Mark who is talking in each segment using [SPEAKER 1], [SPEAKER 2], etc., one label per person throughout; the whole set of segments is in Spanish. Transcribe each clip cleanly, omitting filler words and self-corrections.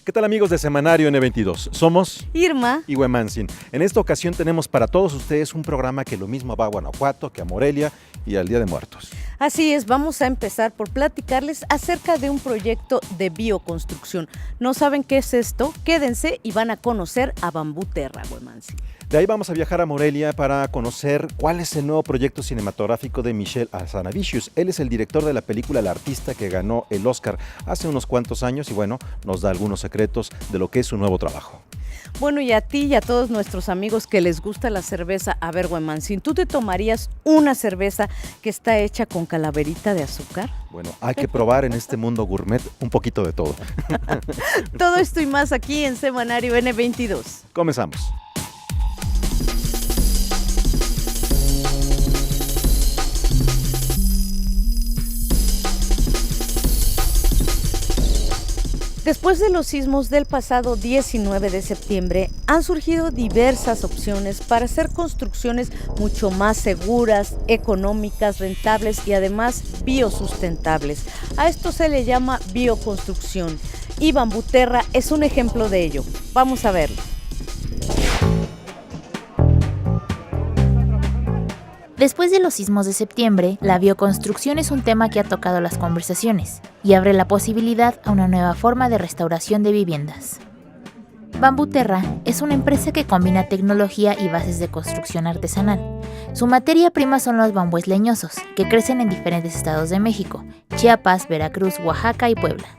[SPEAKER 1] ¿Qué tal, amigos de Semanario N22? Somos
[SPEAKER 2] Irma
[SPEAKER 1] y Huemansin. En esta ocasión tenemos para todos ustedes un programa que lo mismo va a Guanajuato, que a Morelia y al Día de Muertos.
[SPEAKER 2] Así es, vamos a empezar por platicarles acerca de un proyecto de bioconstrucción. ¿No saben qué es esto? Quédense y van a conocer a Bambú Terra, Huemansin.
[SPEAKER 1] De ahí vamos a viajar a Morelia para conocer cuál es el nuevo proyecto cinematográfico de Michel Hazanavicius. Él es el director de la película El Artista, que ganó el Oscar hace unos cuantos años y bueno, nos da algunos secretos de lo que es su nuevo trabajo.
[SPEAKER 2] Bueno, y a ti y a todos nuestros amigos que les gusta la cerveza, a ver, Huemansin, ¿tú te tomarías una cerveza que está hecha con calaverita de azúcar?
[SPEAKER 1] Bueno, hay que probar en este mundo gourmet un poquito de todo.
[SPEAKER 2] Todo esto y más aquí en Semanario N22.
[SPEAKER 1] Comenzamos.
[SPEAKER 2] Después de los sismos del pasado 19 de septiembre, han surgido diversas opciones para hacer construcciones mucho más seguras, económicas, rentables y además biosustentables. A esto se le llama bioconstrucción y Bambú Terra es un ejemplo de ello. Vamos a verlo.
[SPEAKER 3] Después de los sismos de septiembre, la bioconstrucción es un tema que ha tocado las conversaciones y abre la posibilidad a una nueva forma de restauración de viviendas. Bambú Terra es una empresa que combina tecnología y bases de construcción artesanal. Su materia prima son los bambúes leñosos, que crecen en diferentes estados de México: Chiapas, Veracruz, Oaxaca y Puebla.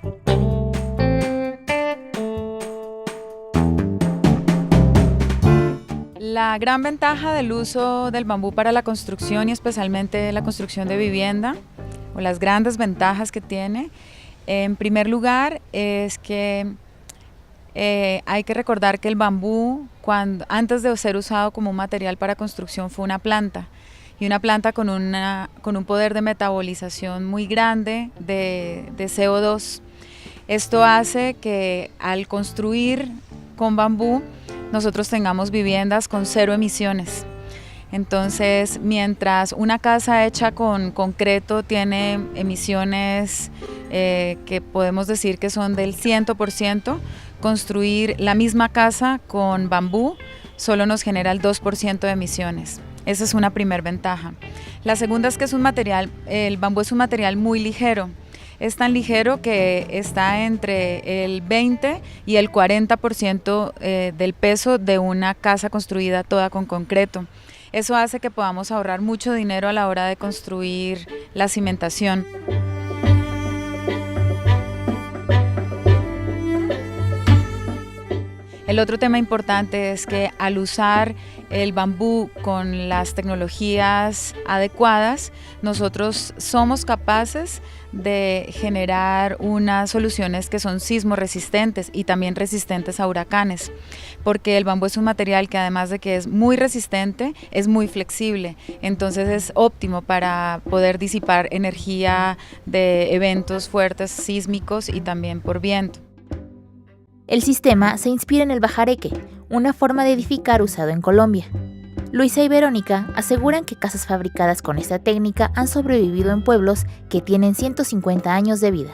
[SPEAKER 4] La gran ventaja del uso del bambú para la construcción y especialmente la construcción de vivienda, o las grandes ventajas que tiene, en primer lugar es que hay que recordar que el bambú, antes de ser usado como un material para construcción, fue una planta, y una planta con un poder de metabolización muy grande de CO2. Esto hace que al construir con bambú nosotros tengamos viviendas con 0 emisiones. Entonces, mientras una casa hecha con concreto tiene emisiones que podemos decir que son del 100%, construir la misma casa con bambú solo nos genera el 2% de emisiones. Esa es una primera ventaja. La segunda es que el bambú es un material muy ligero. Es tan ligero que está entre el 20 y el 40% del peso de una casa construida toda con concreto. Eso hace que podamos ahorrar mucho dinero a la hora de construir la cimentación. El otro tema importante es que al usar el bambú con las tecnologías adecuadas, nosotros somos capaces de generar unas soluciones que son sismo resistentes y también resistentes a huracanes, porque el bambú es un material que, además de que es muy resistente, es muy flexible, entonces es óptimo para poder disipar energía de eventos fuertes sísmicos y también por viento.
[SPEAKER 3] El sistema se inspira en el bajareque, una forma de edificar usado en Colombia. Luisa y Verónica aseguran que casas fabricadas con esta técnica han sobrevivido en pueblos que tienen 150 años de vida.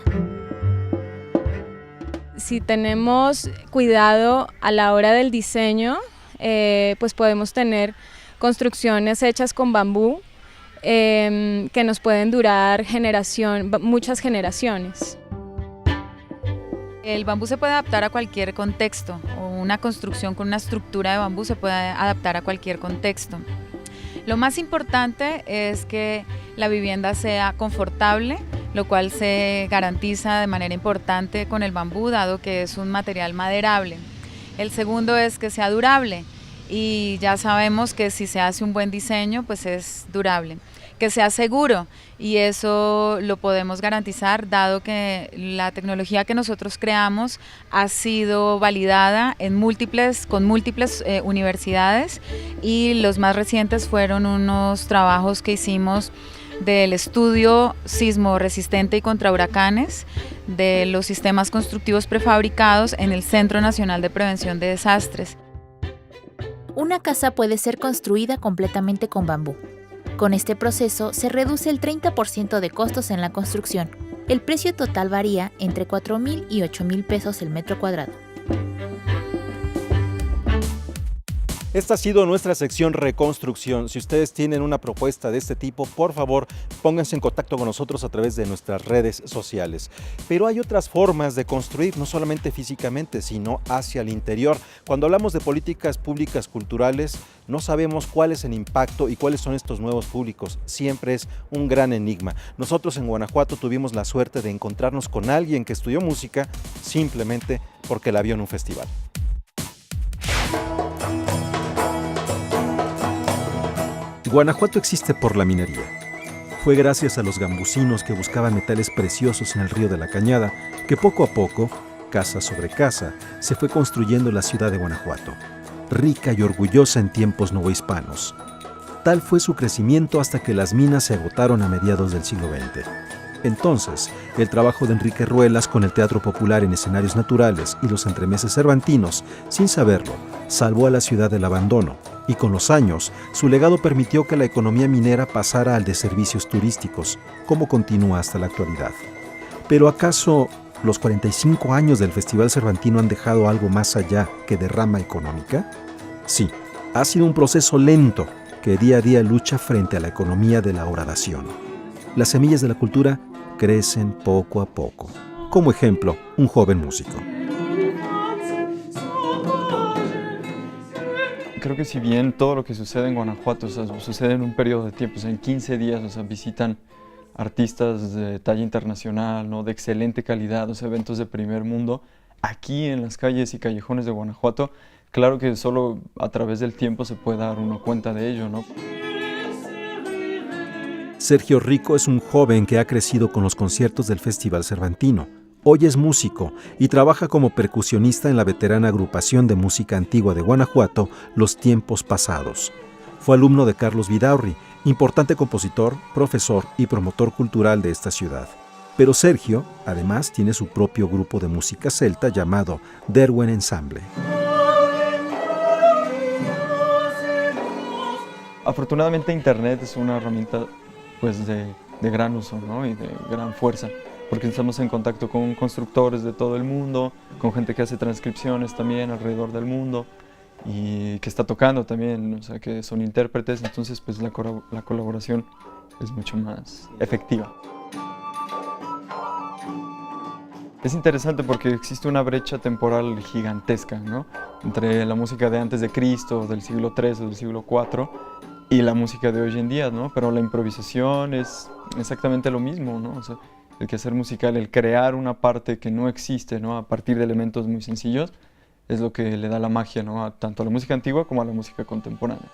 [SPEAKER 5] Si tenemos cuidado a la hora del diseño, pues podemos tener construcciones hechas con bambú que nos pueden durar muchas generaciones.
[SPEAKER 4] El bambú se puede adaptar a cualquier contexto, o una construcción con una estructura de bambú se puede adaptar a cualquier contexto. Lo más importante es que la vivienda sea confortable, lo cual se garantiza de manera importante con el bambú, dado que es un material maderable. El segundo es que sea durable, y ya sabemos que si se hace un buen diseño, pues es durable. Que sea seguro, y eso lo podemos garantizar dado que la tecnología que nosotros creamos ha sido validada con múltiples universidades, y los más recientes fueron unos trabajos que hicimos del estudio sismo resistente y contra huracanes de los sistemas constructivos prefabricados en el Centro Nacional de Prevención de Desastres.
[SPEAKER 3] Una casa puede ser construida completamente con bambú. Con este proceso se reduce el 30% de costos en la construcción. El precio total varía entre 4,000 y 8,000 pesos el metro cuadrado.
[SPEAKER 1] Esta ha sido nuestra sección Reconstrucción. Si ustedes tienen una propuesta de este tipo, por favor, pónganse en contacto con nosotros a través de nuestras redes sociales. Pero hay otras formas de construir, no solamente físicamente, sino hacia el interior. Cuando hablamos de políticas públicas culturales, no sabemos cuál es el impacto y cuáles son estos nuevos públicos. Siempre es un gran enigma. Nosotros en Guanajuato tuvimos la suerte de encontrarnos con alguien que estudió música simplemente porque la vio en un festival. Guanajuato existe por la minería. Fue gracias a los gambusinos que buscaban metales preciosos en el río de la Cañada que poco a poco, casa sobre casa, se fue construyendo la ciudad de Guanajuato, rica y orgullosa en tiempos novohispanos. Tal fue su crecimiento hasta que las minas se agotaron a mediados del siglo XX. Entonces, el trabajo de Enrique Ruelas con el teatro popular en escenarios naturales y los entremeses cervantinos, sin saberlo, salvó a la ciudad del abandono, y con los años, su legado permitió que la economía minera pasara al de servicios turísticos, como continúa hasta la actualidad. ¿Pero acaso los 45 años del Festival Cervantino han dejado algo más allá que derrama económica? Sí, ha sido un proceso lento que día a día lucha frente a la economía de la horadación. Las semillas de la cultura crecen poco a poco. Como ejemplo, un joven músico.
[SPEAKER 6] Creo que si bien todo lo que sucede en Guanajuato, sucede en un periodo de tiempo, en 15 días, visitan artistas de talla internacional, ¿no? De excelente calidad, eventos de primer mundo, aquí en las calles y callejones de Guanajuato, claro que solo a través del tiempo se puede dar uno cuenta de ello, ¿no?
[SPEAKER 1] Sergio Rico es un joven que ha crecido con los conciertos del Festival Cervantino. Hoy es músico y trabaja como percusionista en la veterana agrupación de música antigua de Guanajuato, Los Tiempos Pasados. Fue alumno de Carlos Vidaurri, importante compositor, profesor y promotor cultural de esta ciudad. Pero Sergio, además, tiene su propio grupo de música celta llamado Derwen Ensemble.
[SPEAKER 6] Afortunadamente Internet es una herramienta de gran uso, ¿no? Y de gran fuerza, porque estamos en contacto con constructores de todo el mundo, con gente que hace transcripciones también alrededor del mundo y que está tocando también, que son intérpretes, entonces la colaboración es mucho más efectiva. Es interesante porque existe una brecha temporal gigantesca, ¿no? Entre la música de antes de Cristo, del siglo III o del siglo IV, y la música de hoy en día, ¿no? Pero la improvisación es exactamente lo mismo, ¿no? El quehacer musical, el crear una parte que no existe, ¿no? A partir de elementos muy sencillos, es lo que le da la magia, ¿no? Tanto a la música antigua como a la música contemporánea.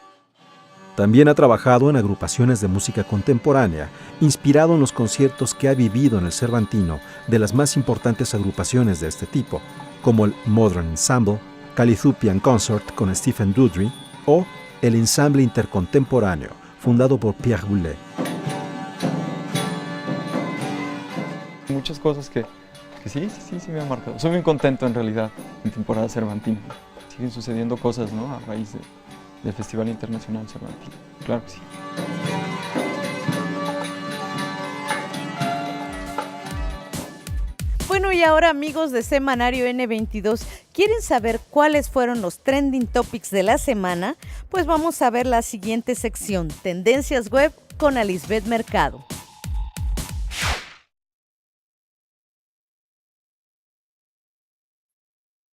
[SPEAKER 1] También ha trabajado en agrupaciones de música contemporánea, inspirado en los conciertos que ha vivido en el Cervantino de las más importantes agrupaciones de este tipo, como el Modern Ensemble, Calithupian Consort con Stephen Dudry o el Ensamble Intercontemporáneo, fundado por Pierre Boulez.
[SPEAKER 6] Muchas cosas que sí me han marcado. Soy muy contento en realidad en temporada cervantina. Siguen sucediendo cosas, ¿no? A raíz del Festival Internacional Cervantino. Claro que sí.
[SPEAKER 2] Bueno, y ahora, amigos de Semanario N22, ¿quieren saber cuáles fueron los trending topics de la semana? Pues vamos a ver la siguiente sección, Tendencias Web con Alisbeth Mercado.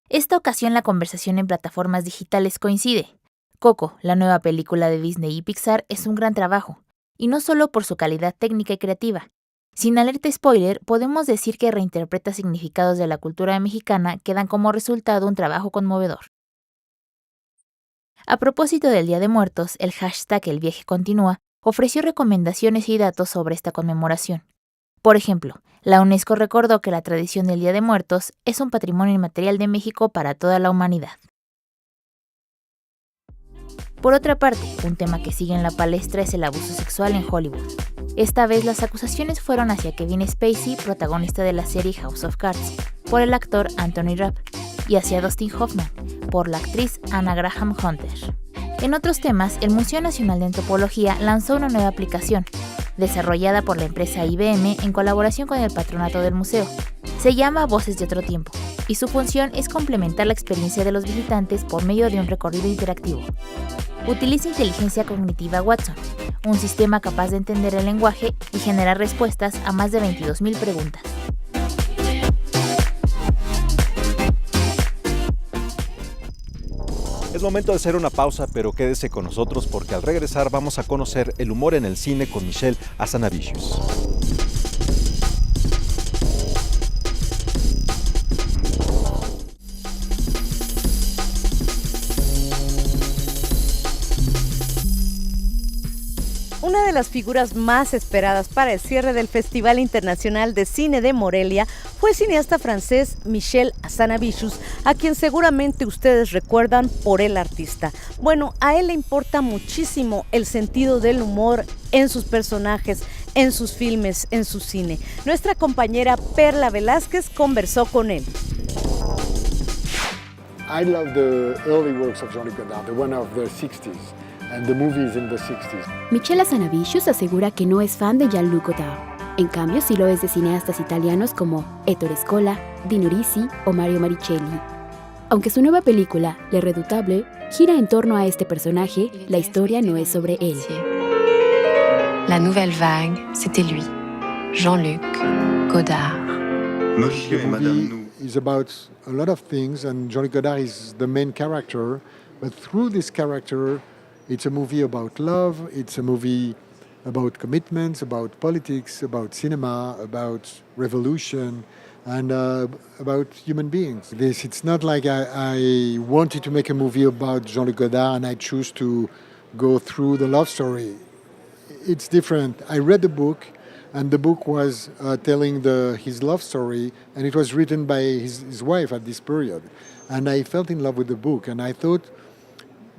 [SPEAKER 3] Esta ocasión la conversación en plataformas digitales coincide. Coco, la nueva película de Disney y Pixar, es un gran trabajo, y no solo por su calidad técnica y creativa. Sin alerta spoiler, podemos decir que reinterpreta significados de la cultura mexicana que dan como resultado un trabajo conmovedor. A propósito del Día de Muertos, el hashtag El Viaje Continúa ofreció recomendaciones y datos sobre esta conmemoración. Por ejemplo, la UNESCO recordó que la tradición del Día de Muertos es un patrimonio inmaterial de México para toda la humanidad. Por otra parte, un tema que sigue en la palestra es el abuso sexual en Hollywood. Esta vez las acusaciones fueron hacia Kevin Spacey, protagonista de la serie House of Cards, por el actor Anthony Rapp, y hacia Dustin Hoffman, por la actriz Anna Graham Hunter. En otros temas, el Museo Nacional de Antropología lanzó una nueva aplicación, desarrollada por la empresa IBM en colaboración con el patronato del museo. Se llama Voces de Otro Tiempo, y su función es complementar la experiencia de los visitantes por medio de un recorrido interactivo. Utiliza inteligencia cognitiva Watson, un sistema capaz de entender el lenguaje y generar respuestas a más de 22,000 preguntas.
[SPEAKER 1] Es momento de hacer una pausa, pero quédese con nosotros porque al regresar vamos a conocer el humor en el cine con Michel Hazanavicius.
[SPEAKER 2] Una de las figuras más esperadas para el cierre del Festival Internacional de Cine de Morelia fue el cineasta francés Michel Hazanavicius, a quien seguramente ustedes recuerdan por El Artista. Bueno, a él le importa muchísimo el sentido del humor en sus personajes, en sus filmes, en su cine. Nuestra compañera Perla Velázquez conversó con él.
[SPEAKER 7] I love the early works of Jean-Luc Godard, the one of the 60s. And the movies in the 60s.
[SPEAKER 8] Michel Hazanavicius asegura que no es fan de Jean-Luc Godard. En cambio, sí lo es de cineastas italianos como Ettore Scola, Dino Risi o Mario Maricelli. Aunque su nueva película, Le Redoutable, gira en torno a este personaje, la historia no es sobre él.
[SPEAKER 9] La nouvelle vague, c'était lui, Jean-Luc Godard.
[SPEAKER 7] Monsieur et Madame Nou is about a lot of things, and Jean-Luc Godard is the main character, but through this character, it's a movie about love, it's a movie about commitments, about politics, about cinema, about revolution, and about human beings. It's not like I wanted to make a movie about Jean-Luc Godard and I choose to go through the love story. It's different. I read the book, and the book was telling his love story, and it was written by his wife at this period. And I fell in love with the book, and I thought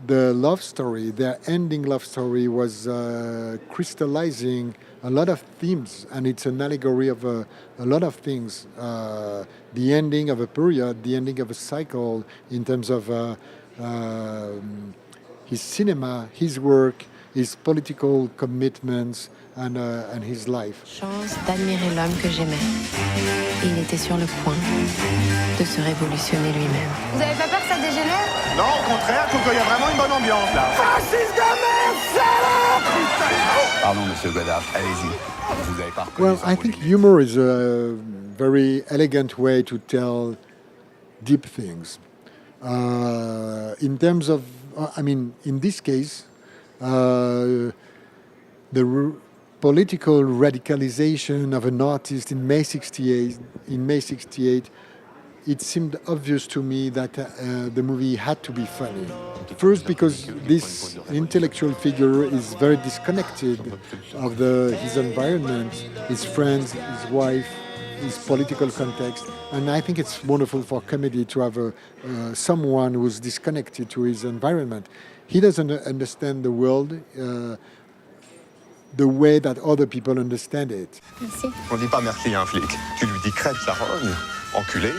[SPEAKER 7] the love story, their ending love story, was crystallizing a lot of themes, and it's an allegory of a lot of things. The ending of a period, the ending of a cycle in terms of his cinema, his work, his political commitments, and his life.
[SPEAKER 9] Chance d'admirer l'homme que j'aimais. Il était sur le point de se révolutionner lui-même.
[SPEAKER 10] Vous avez pas peur que ça dégénère?
[SPEAKER 11] Non, au contraire, je trouve qu'il y a vraiment une bonne ambiance là.
[SPEAKER 10] Francis de merde,
[SPEAKER 11] Pardon, monsieur Godard, allez-y. Vous avez pas reconnu
[SPEAKER 7] Well,
[SPEAKER 11] son
[SPEAKER 7] I
[SPEAKER 11] beau
[SPEAKER 7] think
[SPEAKER 11] limite.
[SPEAKER 7] humor is a very elegant way to tell deep things. In terms of, in this case, the political radicalization of an artist in May '68, it seemed obvious to me that the movie had to be funny. First, because this intellectual figure is very disconnected of his environment, his friends, his wife, his political context, and I think it's wonderful for comedy to have someone who's disconnected to his environment. He doesn't understand the world the way that other people understand it.
[SPEAKER 9] Merci.
[SPEAKER 11] On dit pas merci à un flic. Tu lui dis crève sa rogne, enculé.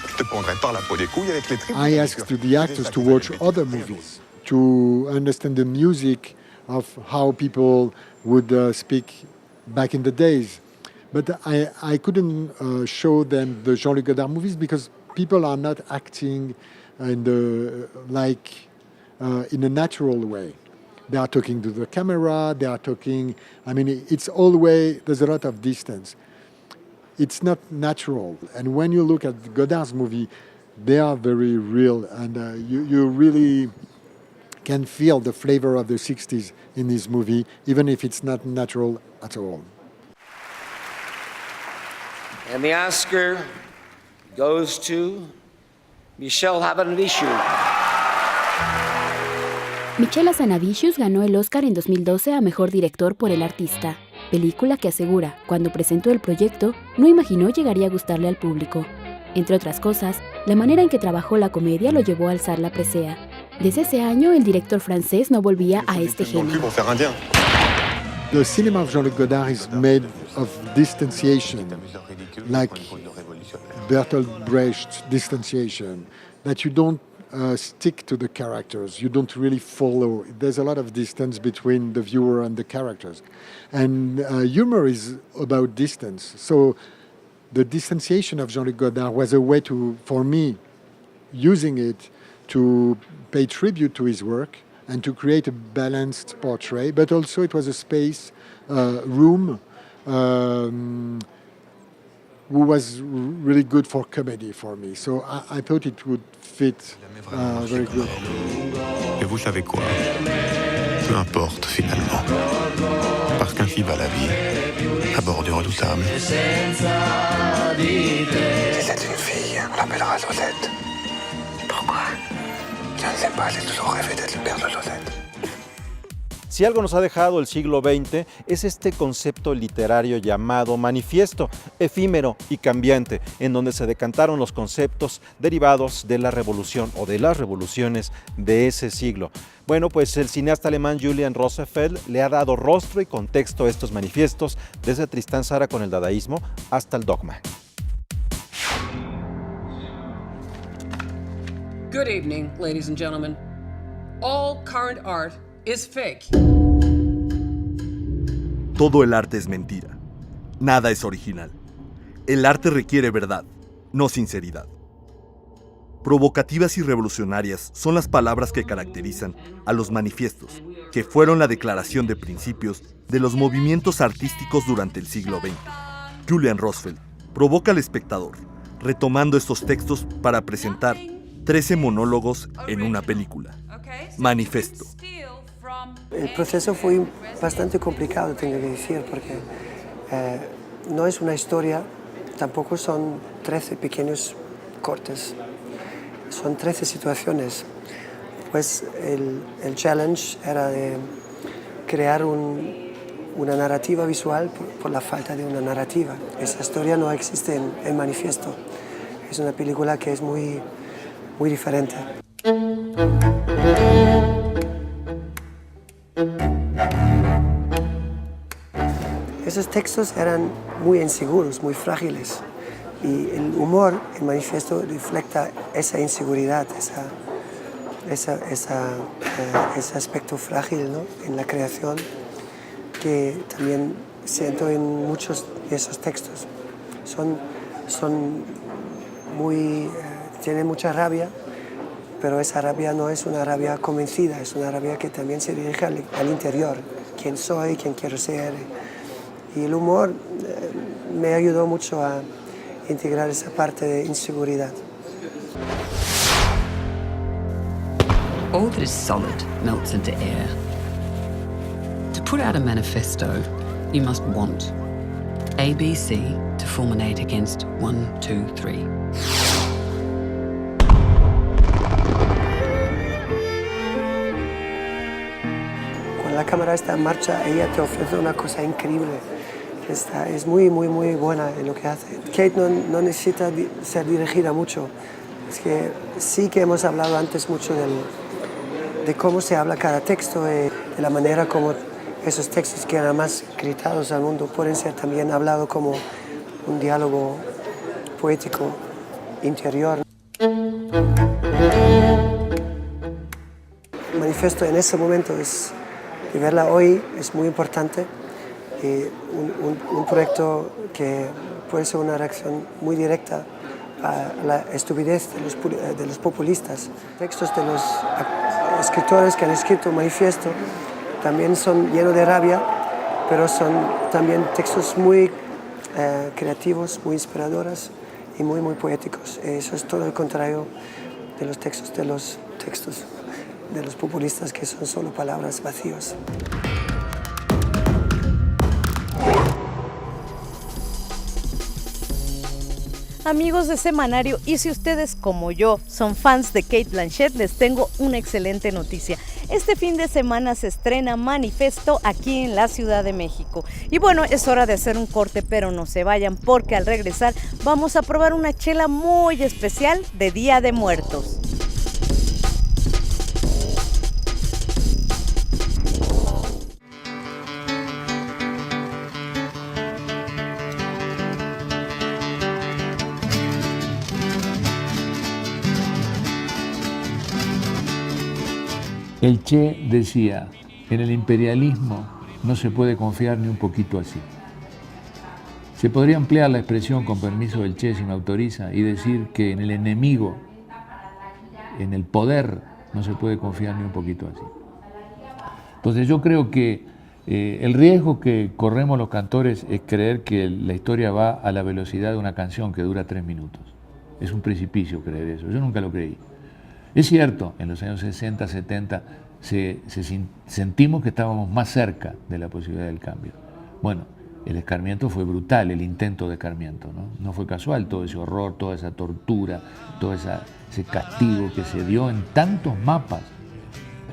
[SPEAKER 11] Je te prendrai par la peau des couilles avec les tripes.
[SPEAKER 7] I asked the actors to watch other movies, to understand the music of how people would speak back in the days. But I couldn't show them the Jean-Luc Godard movies because people are not acting in a natural way. They are talking to the camera, they are talking, it's always, there's a lot of distance. It's not natural. And when you look at Godard's movie, they are very real, and you really can feel the flavor of the 60s in this movie, even if it's not natural at all.
[SPEAKER 12] And the Oscar goes to Michel Hazanavicius.
[SPEAKER 8] Michel Hazanavicius ganó el Oscar en 2012 a Mejor Director por El Artista, película que asegura, cuando presentó el proyecto, no imaginó llegaría a gustarle al público. Entre otras cosas, la manera en que trabajó la comedia lo llevó a alzar la presea. Desde ese año, el director francés no volvía a este género.
[SPEAKER 7] The cinema of Jean-Luc Godard is made of distanciation, like Bertolt Brecht's distanciation, that you don't stick to the characters. You don't really follow. There's a lot of distance between the viewer and the characters. And humor is about distance. So the distanciation of Jean-Luc Godard was a way to, for me, using it to pay tribute to his work and to create a balanced portrait, but also it was a space, room, who was really good for comedy for me. So I thought it would fit very good.
[SPEAKER 11] Et vous savez quoi? Peu importe finalement. Parce qu'ainsi va la vie, à bord du Redoutable. Si c'est une fille, on l'appellera Losette. Pourquoi? Je ne sais pas, j'ai toujours rêvé d'être le père de Losette.
[SPEAKER 1] Si algo nos ha dejado el siglo XX es este concepto literario llamado manifiesto, efímero y cambiante, en donde se decantaron los conceptos derivados de la revolución o de las revoluciones de ese siglo. Bueno, pues el cineasta alemán Julian Rosenfeld le ha dado rostro y contexto a estos manifiestos, desde Tristán Tzara con el dadaísmo hasta el dogma.
[SPEAKER 13] Good evening, ladies and gentlemen. All current art is fake.
[SPEAKER 14] Todo el arte es mentira. Nada es original. El arte requiere verdad, no sinceridad. Provocativas y revolucionarias son las palabras que caracterizan a los manifiestos, que fueron la declaración de principios de los movimientos artísticos durante el siglo XX. Julian Rosenfeld provoca al espectador, retomando estos textos para presentar 13 monólogos en una película. Manifesto.
[SPEAKER 15] El proceso fue bastante complicado, tengo que decir, porque no es una historia, tampoco son 13 pequeños cortes, son 13 situaciones. Pues el challenge era de crear una narrativa visual por la falta de una narrativa. Esa historia no existe en Manifiesto. Es una película que es muy diferente. Esos textos eran muy inseguros, muy frágiles, y el humor, el manifiesto, refleja esa inseguridad, ese aspecto frágil, ¿no?, en la creación, que también siento en muchos de esos textos. Tienen mucha rabia, pero esa rabia no es una rabia convencida, es una rabia que también se dirige al interior, quién soy, quién quiero ser. Y el humor me ayudó mucho a integrar esa parte de inseguridad.
[SPEAKER 16] All that is solid melts into air. To put out a manifesto, you must want ABC to fulminate against 1, 2, 3.
[SPEAKER 15] Cuando la cámara está en marcha, ella te ofrece una cosa increíble. Es muy buena en lo que hace. Kate no necesita ser dirigida mucho. Es que sí que hemos hablado antes mucho de cómo se habla cada texto, de la manera como esos textos que eran más gritados al mundo pueden ser también hablados como un diálogo poético interior. El manifiesto en ese momento y verla hoy es muy importante. Un proyecto que puede ser una reacción muy directa a la estupidez de los populistas. Textos de los escritores que han escrito Manifiesto también son llenos de rabia, pero son también textos muy creativos, muy inspiradores y muy poéticos. Eso es todo lo contrario de los textos de los populistas, que son solo palabras vacías.
[SPEAKER 2] Amigos de Semanario, y si ustedes como yo son fans de Cate Blanchett, les tengo una excelente noticia. Este fin de semana se estrena Manifesto aquí en la Ciudad de México. Y bueno, es hora de hacer un corte, pero no se vayan, porque al regresar vamos a probar una chela muy especial de Día de Muertos.
[SPEAKER 17] El Che decía, en el imperialismo no se puede confiar ni un poquito así. Se podría ampliar la expresión, con permiso del Che, si me autoriza, y decir que en el enemigo, en el poder, no se puede confiar ni un poquito así. Entonces yo creo que el riesgo que corremos los cantores es creer que la historia va a la velocidad de una canción que dura 3 minutos. Es un precipicio creer eso, yo nunca lo creí. Es cierto, en los años 60, 70, sentimos que estábamos más cerca de la posibilidad del cambio. Bueno, el escarmiento fue brutal, el intento de escarmiento, ¿no? No fue casual todo ese horror, toda esa tortura, todo ese castigo que se dio en tantos mapas.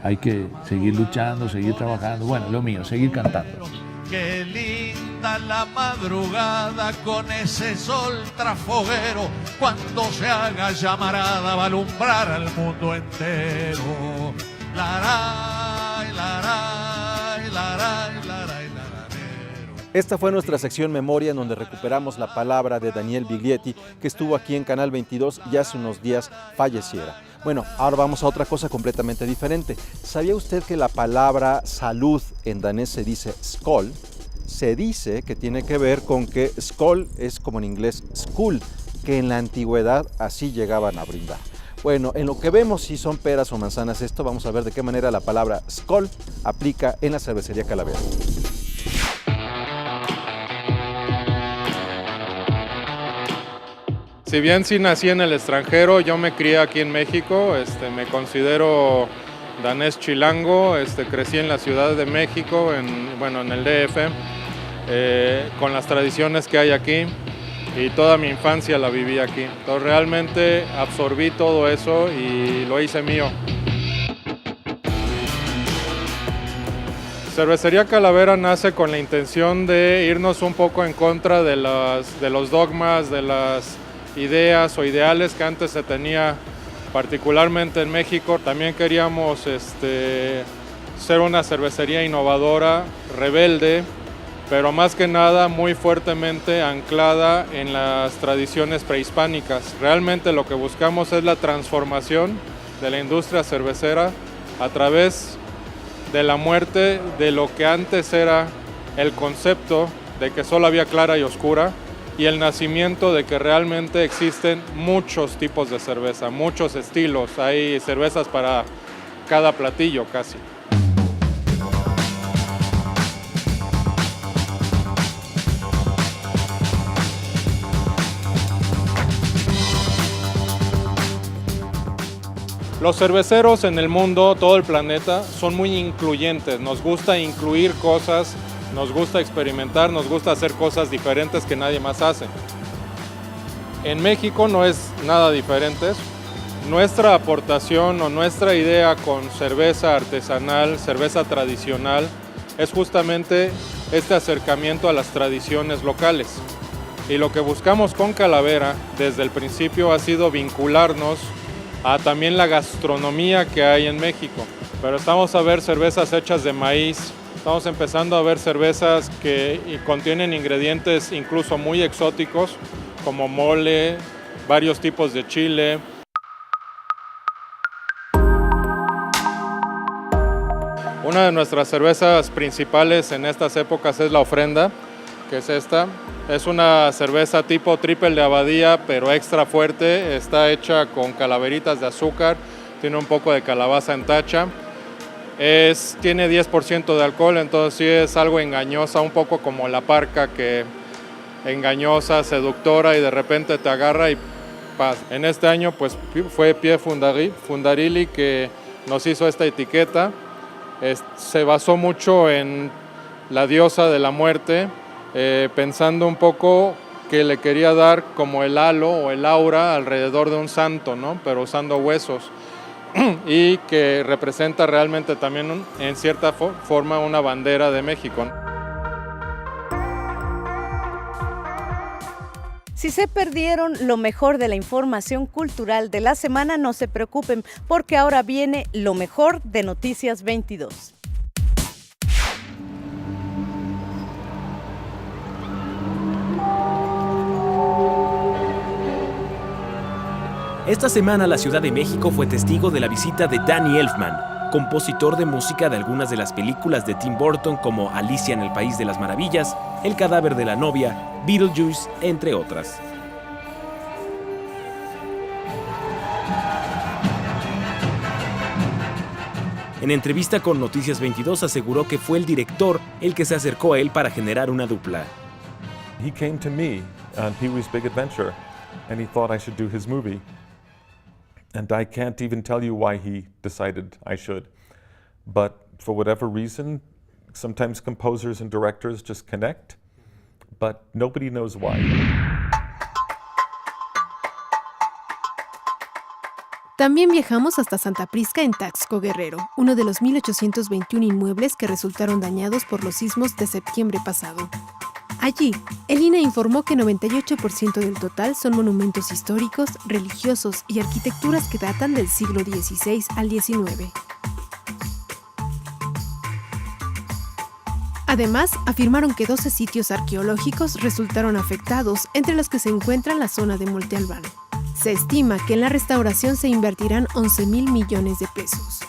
[SPEAKER 17] Hay que seguir luchando, seguir trabajando, bueno, lo mío, seguir cantando.
[SPEAKER 18] Qué linda la madrugada con ese sol trasfoguero, cuando se haga llamarada va a alumbrar al mundo entero. Laray, laray, laray, laray.
[SPEAKER 1] Esta fue nuestra sección Memoria, en donde recuperamos la palabra de Daniel Biglietti, que estuvo aquí en Canal 22 y hace unos días falleciera. Bueno, ahora vamos a otra cosa completamente diferente. ¿Sabía usted que la palabra salud en danés se dice skål? Se dice que tiene que ver con que skål es como en inglés school, que en la antigüedad así llegaban a brindar. Bueno, en lo que vemos si son peras o manzanas esto, vamos a ver de qué manera la palabra skål aplica en la cervecería Calavera.
[SPEAKER 19] Si bien sí nací en el extranjero, yo me crié aquí en México, me considero danés chilango, crecí en la Ciudad de México, en el DF, con las tradiciones que hay aquí, y toda mi infancia la viví aquí. Entonces realmente absorbí todo eso y lo hice mío. Cervecería Calavera nace con la intención de irnos un poco en contra de los dogmas, de las ideas o ideales que antes se tenía, particularmente en México. También queríamos ser una cervecería innovadora, rebelde, pero más que nada muy fuertemente anclada en las tradiciones prehispánicas. Realmente lo que buscamos es la transformación de la industria cervecera a través de la muerte de lo que antes era el concepto de que solo había clara y oscura, y el nacimiento de que realmente existen muchos tipos de cerveza, muchos estilos. Hay cervezas para cada platillo casi. Los cerveceros en el mundo, todo el planeta, son muy incluyentes. Nos gusta incluir cosas, nos gusta experimentar, nos gusta hacer cosas diferentes que nadie más hace. En México no es nada diferente. Nuestra aportación o nuestra idea con cerveza artesanal, cerveza tradicional, es justamente este acercamiento a las tradiciones locales. Y lo que buscamos con Calavera desde el principio ha sido vincularnos a también la gastronomía que hay en México. Pero estamos a ver cervezas hechas de maíz, estamos empezando a ver cervezas que contienen ingredientes incluso muy exóticos, como mole, varios tipos de chile. Una de nuestras cervezas principales en estas épocas es la Ofrenda, que es esta. Es una cerveza tipo triple de Abadía, pero extra fuerte. Está hecha con calaveritas de azúcar, tiene un poco de calabaza en tacha. Tiene 10% de alcohol, entonces sí es algo engañosa, un poco como la Parca, que engañosa, seductora, y de repente te agarra y pasa. En este año pues fue Pie Fundarili que nos hizo esta etiqueta. Se basó mucho en la diosa de la muerte, pensando un poco que le quería dar como el halo o el aura alrededor de un santo, ¿no? Pero usando huesos, y que representa realmente también en cierta forma una bandera de México.
[SPEAKER 2] Si se perdieron lo mejor de la información cultural de la semana, no se preocupen, porque ahora viene lo mejor de Noticias 22.
[SPEAKER 20] Esta semana la Ciudad de México fue testigo de la visita de Danny Elfman, compositor de música de algunas de las películas de Tim Burton como Alicia en el País de las Maravillas, El cadáver de la novia, Beetlejuice, entre otras. En entrevista con Noticias 22 aseguró que fue el director el que se acercó a él para generar una dupla.
[SPEAKER 21] He came to me on Pee-wee's Big Adventure and he thought I should do his movie. And I can't even tell you why he decided I should. But for whatever reason, sometimes composers and directors just connect, but nobody knows why.
[SPEAKER 22] También viajamos hasta Santa Prisca en Taxco, Guerrero, uno de los 1821 inmuebles que resultaron dañados por los sismos de septiembre pasado. Allí, el INAH informó que 98% del total son monumentos históricos, religiosos y arquitecturas que datan del siglo XVI al XIX. Además, afirmaron que 12 sitios arqueológicos resultaron afectados, entre los que se encuentra la zona de Monte Albán. Se estima que en la restauración se invertirán 11,000 millones de pesos.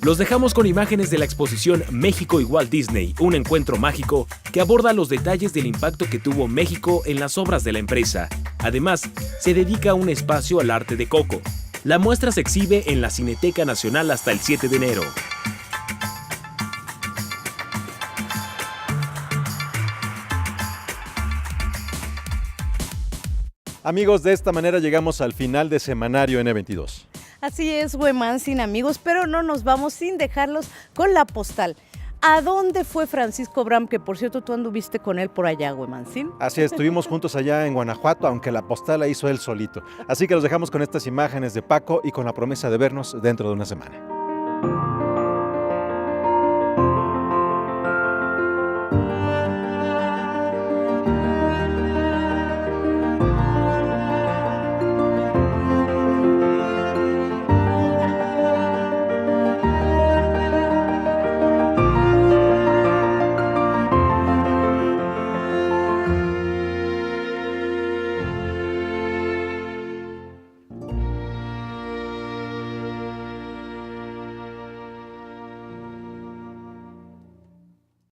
[SPEAKER 20] Los dejamos con imágenes de la exposición México y Walt Disney, un encuentro mágico que aborda los detalles del impacto que tuvo México en las obras de la empresa. Además, se dedica un espacio al arte de Coco. La muestra se exhibe en la Cineteca Nacional hasta el 7 de enero.
[SPEAKER 1] Amigos, de esta manera llegamos al final de Semanario N22.
[SPEAKER 2] Así es, Huemansin, amigos, pero no nos vamos sin dejarlos con la postal. ¿A dónde fue Francisco Bram? Que por cierto tú anduviste con él por allá, Huemansin.
[SPEAKER 1] Así es, estuvimos juntos allá en Guanajuato, aunque la postal la hizo él solito. Así que los dejamos con estas imágenes de Paco y con la promesa de vernos dentro de una semana.